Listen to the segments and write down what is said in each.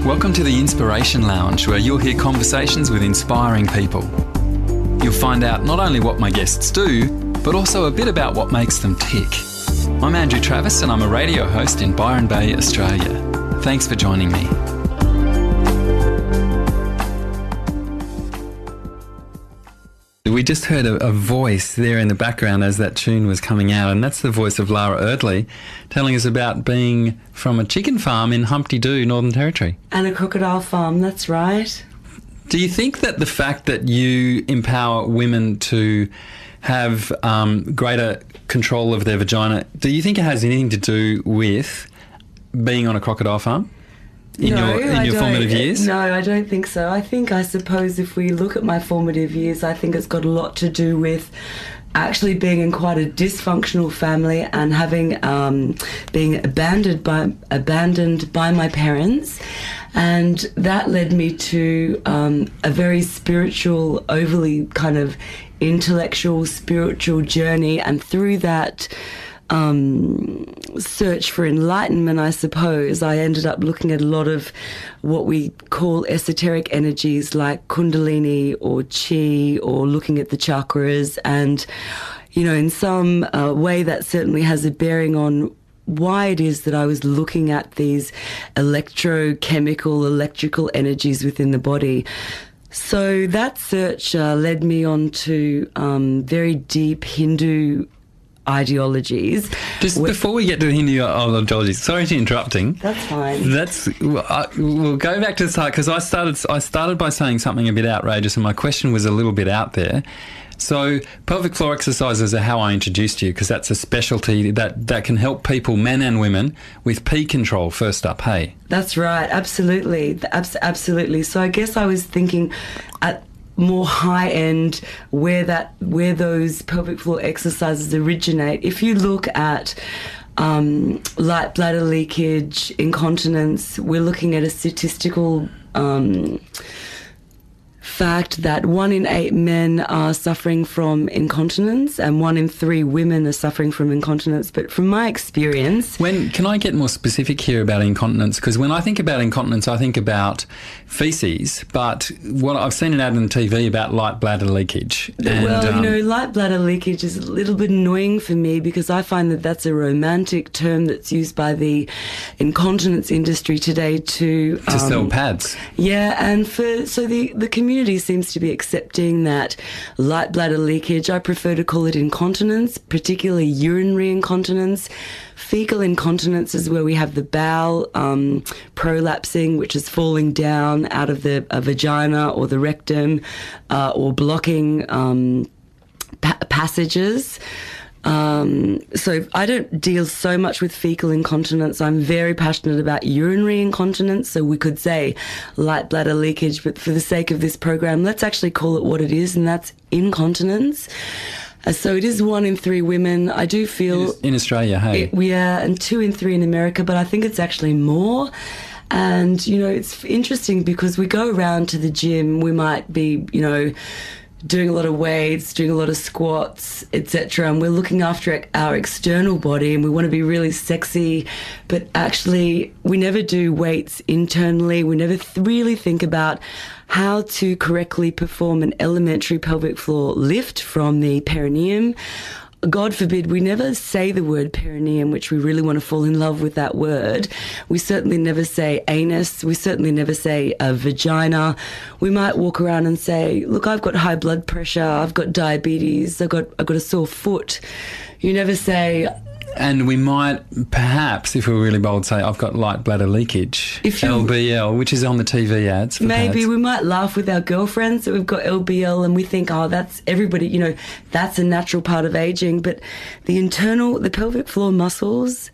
Welcome to the Inspiration Lounge, where you'll hear conversations with inspiring people. You'll find out not only what my guests do, but also a bit about what makes them tick. I'm Andrew Travis and I'm a radio host in Byron Bay, Australia. Thanks for joining me. We just heard a voice there in the background as that tune was coming out, and that's the voice of Lara Eardley telling us about being from a chicken farm in Humpty Doo, Northern Territory. And a crocodile farm, that's right. Do you think that the fact that you empower women to have greater control of their vagina, do you think it has anything to do with being on a crocodile farm? In your formative years? No, I don't think so. I suppose if we look at my formative years, I think it's got a lot to do with actually being in quite a dysfunctional family and having being abandoned by my parents, and that led me to a very spiritual, overly kind of intellectual, spiritual journey, and through that search for enlightenment, I suppose, I ended up looking at a lot of what we call esoteric energies like Kundalini or Chi, or looking at the chakras, and in some way that certainly has a bearing on why it is that I was looking at these electrical energies within the body. So that search led me on to very deep Hindu ideologies. Just before we get to the Hindu ideologies, sorry to interrupting. That's fine. We'll go back to the start, because I started by saying something a bit outrageous, and my question was a little bit out there. So pelvic floor exercises are how I introduced you, because that's a specialty that can help people, men and women, with pee control first up, hey? That's right, absolutely. Absolutely. So I guess I was thinking at more high end where those pelvic floor exercises originate. If you look at light bladder leakage, incontinence, we're looking at a statistical fact that 1 in 8 men are suffering from incontinence and 1 in 3 women are suffering from incontinence. But from my experience... Can I get more specific here about incontinence? Because when I think about incontinence, I think about faeces, but what I've seen an ad on TV about light bladder leakage. Light bladder leakage is a little bit annoying for me, because I find that that's a romantic term that's used by the incontinence industry today to sell pads. Yeah, and so the community seems to be accepting that light bladder leakage. I prefer to call it incontinence, particularly urinary incontinence. Fecal incontinence is where we have the bowel prolapsing, which is falling down out of the vagina or the rectum, or blocking passages. So I don't deal so much with fecal incontinence. I'm very passionate about urinary incontinence, so we could say light bladder leakage, but for the sake of this program, let's actually call it what it is, and that's incontinence. So it is 1 in 3 women. I do feel... In Australia, hey? And 2 in 3 in America, but I think it's actually more. And, it's interesting because we go around to the gym, we might be, doing a lot of weights, doing a lot of squats, etc. And we're looking after our external body and we want to be really sexy, but actually we never do weights internally. We never really think about how to correctly perform an elementary pelvic floor lift from the perineum. God forbid, we never say the word perineum, which we really want to fall in love with that word. We certainly never say anus. We certainly never say a vagina. We might walk around and say, look, I've got high blood pressure, I've got diabetes, I've got a sore foot. You never say... And we might, perhaps, if we're really bold, say, I've got light bladder leakage, LBL, which is on the TV ads. Maybe pads. We might laugh with our girlfriends that we've got LBL and we think, that's everybody, that's a natural part of aging. But the pelvic floor muscles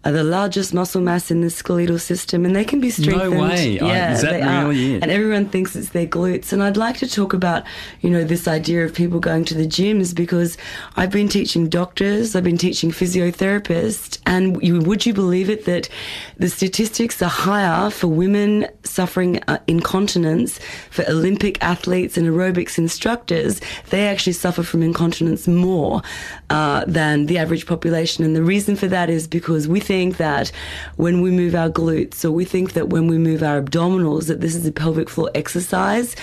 are the largest muscle mass in the skeletal system, and they can be strengthened. No way. Yeah, is that really it? And everyone thinks it's their glutes. And I'd like to talk about, this idea of people going to the gyms, because I've been teaching doctors, I've been teaching physiotherapists, and would you believe it that the statistics are higher for women suffering incontinence, for Olympic athletes and aerobics instructors. They actually suffer from incontinence more than the average population. And the reason for that is because we think that when we move our glutes, or we think that when we move our abdominals, that this is a pelvic floor exercise.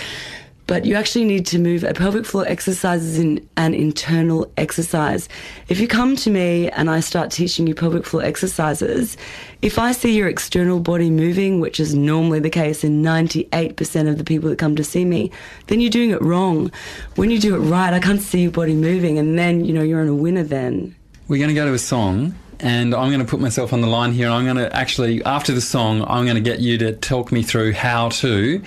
But you actually need to move. A pelvic floor exercise is an internal exercise. If you come to me and I start teaching you pelvic floor exercises, if I see your external body moving, which is normally the case in 98% of the people that come to see me, then you're doing it wrong. When you do it right, I can't see your body moving, and then, you're on a winner then. We're going to go to a song, and I'm going to put myself on the line here, and I'm going to actually, after the song, I'm going to get you to talk me through how to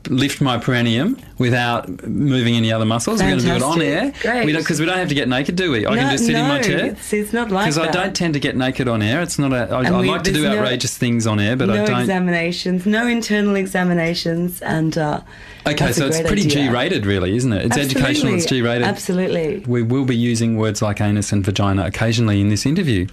lift my perineum without moving any other muscles. Fantastic. We're going to do it on air. Great. Because we don't have to get naked, do we? I can just sit in my chair. It's not like that. Because I don't tend to get naked on air. It's not I like to do outrageous things on air, but I don't. No examinations, no internal examinations, and okay, so it's pretty G-rated, really, isn't it? It's Absolutely. educational, it's G-rated. Absolutely. We will be using words like anus and vagina occasionally in this interview.